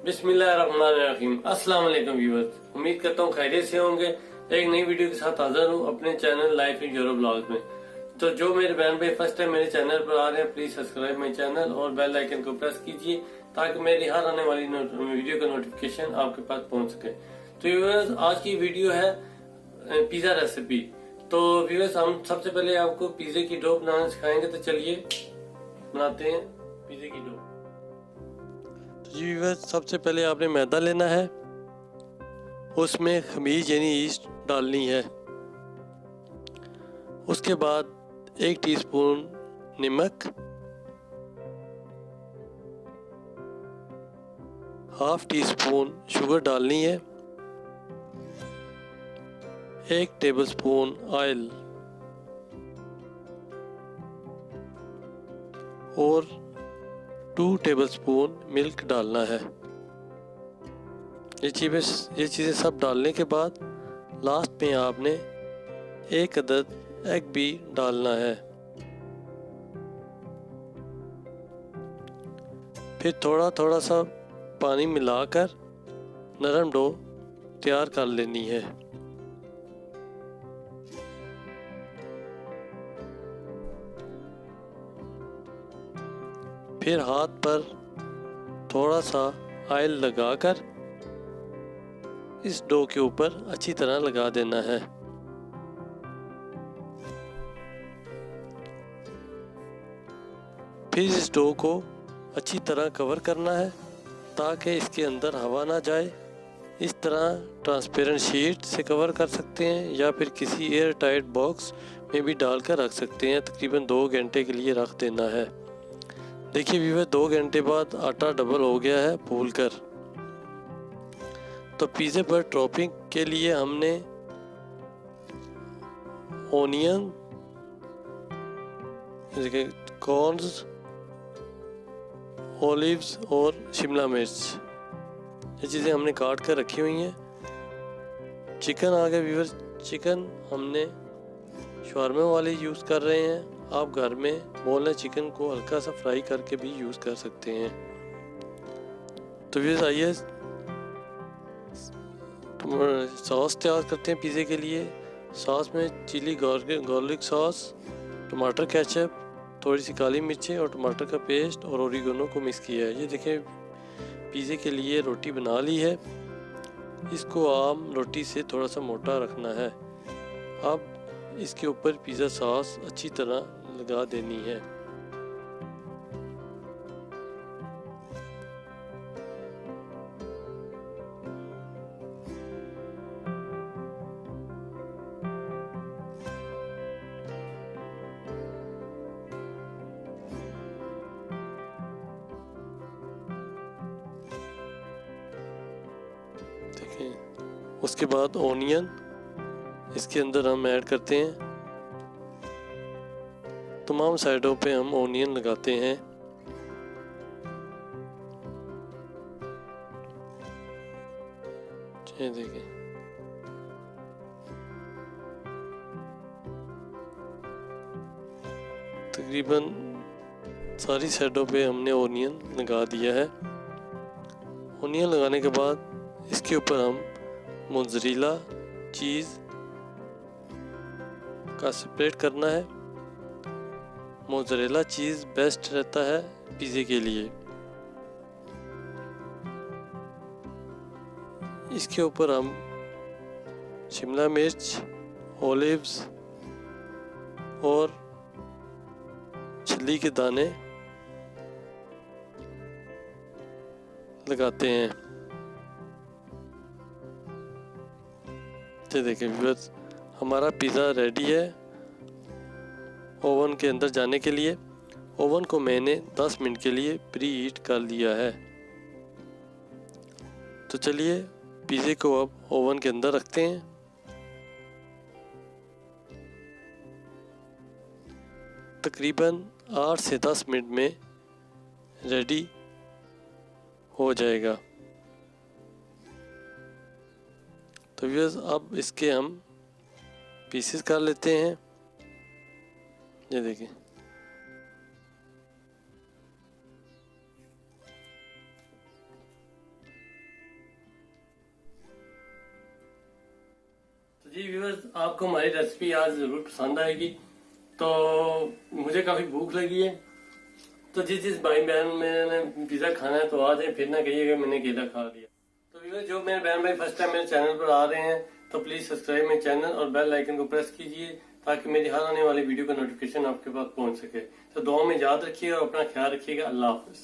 बिस्मिल्लाहिर्रहमानिर्रहीम। अस्सलाम वालेकुम व्यूअर्स, उम्मीद करता हूँ खैरियत से होंगे। एक नई वीडियो के साथ हाजिर हूँ अपने channel life in euro blogs में। तो जो मेरे बहन भाई फर्स्ट टाइम मेरे चैनल पर आ रहे हैं, प्लीज सब्सक्राइब माई चैनल और बेल आइकन को प्रेस कीजिए ताकि मेरी हर आने वाली वीडियो का नोटिफिकेशन आपके पास पहुंच सके। तो व्यूअर्स, आज की वीडियो है पिज्जा रेसिपी। तो व्यूअर्स, हम सबसे पहले आपको पिज्जे की डो बनाना सिखाएंगे। तो चलिए बनाते हैं पिज्जे की डो। तो जी व्यूअर्स, सबसे पहले आपने मैदा लेना है, उसमें खमीज यानी ईस्ट डालनी है। उसके बाद 1 टीस्पून नमक, 1/2 टीस्पून शुगर डालनी है, 1 टेबलस्पून ऑयल और 2 टेबलस्पून मिल्क डालना है। ये चीज़ें सब डालने के बाद लास्ट में आपने 1 अदद एग भी डालना है। फिर थोड़ा थोड़ा सा पानी मिलाकर नरम डो तैयार कर लेनी है। फिर हाथ पर थोड़ा सा ऑयल लगाकर इस डो के ऊपर अच्छी तरह लगा देना है। फिर इस डो को अच्छी तरह कवर करना है ताकि इसके अंदर हवा ना जाए। इस तरह ट्रांसपेरेंट शीट से कवर कर सकते हैं या फिर किसी एयर टाइट बॉक्स में भी डालकर रख सकते हैं। तकरीबन 2 घंटे के लिए रख देना है। देखिए व्यूअर, 2 घंटे बाद आटा डबल हो गया है फूल कर। तो पिज़्ज़े पर टॉपिंग के लिए हमने ओनियन, कॉर्न्स, ओलिव्स और शिमला मिर्च, ये चीज़ें हमने काट कर रखी हुई हैं। चिकन आ गया व्यूअर्स, चिकन हमने शवारमे वाले यूज़ कर रहे हैं। आप घर में बोनलेस चिकन को हल्का सा फ्राई करके भी यूज़ कर सकते हैं। तो व्यूअर्स, आइए सॉस तैयार करते हैं पिज़्ज़े के लिए। सॉस में चिली गार्लिक सॉस, टमाटर केचप, थोड़ी सी काली मिर्चें और टमाटर का पेस्ट और ओरिगेनो को मिक्स किया है। ये देखें, पिज़्ज़े के लिए रोटी बना ली है। इसको आम रोटी से थोड़ा सा मोटा रखना है। अब इसके ऊपर पिज़्ज़ा सॉस अच्छी तरह लगा देनी है। उसके बाद ओनियन इसके अंदर हम ऐड करते हैं। तमाम साइडों पे हम ओनियन लगाते हैं। ये देखें, तकरीबन सारी साइडों पे हमने ओनियन लगा दिया है। ओनियन लगाने के बाद इसके ऊपर हम मोज़रेला चीज़ का स्प्रेड करना है। मोज़रेला चीज़ बेस्ट रहता है पिज़्ज़े के लिए। इसके ऊपर हम शिमला मिर्च, ओलिव्स और चिली के दाने लगाते हैं। ये देखें व्यूअर्स, हमारा पिज़्ज़ा रेडी है ओवन के अंदर जाने के लिए। ओवन को मैंने 10 मिनट के लिए प्री हीट कर लिया है। तो चलिए पिज़्ज़े को अब ओवन के अंदर रखते हैं। तकरीबन 8 से 10 मिनट में रेडी हो जाएगा। तो व्यूअर्स, अब इसके हम पीसेस कर लेते हैं। ये देखिए, जी व्यूअर्स, आपको हमारी रेसिपी आज जरूर पसंद आएगी। तो मुझे काफी भूख लगी है, तो जिस भाई बहन मैंने पिज्जा खाना है तो आ जाए, फिर ना कहिएगा मैंने अकेला खा लिया। तो व्यूअर्स, जो मेरे बहन भाई फर्स्ट टाइम मेरे चैनल पर आ रहे हैं तो प्लीज सब्सक्राइब मेरे चैनल और बेल आइकन को प्रेस कीजिए ताकि मेरी हर आने वाली वीडियो का नोटिफिकेशन आपके पास पहुंच सके। तो दुआ में याद रखिएगा और अपना ख्याल रखिएगा। अल्लाह हाफिज।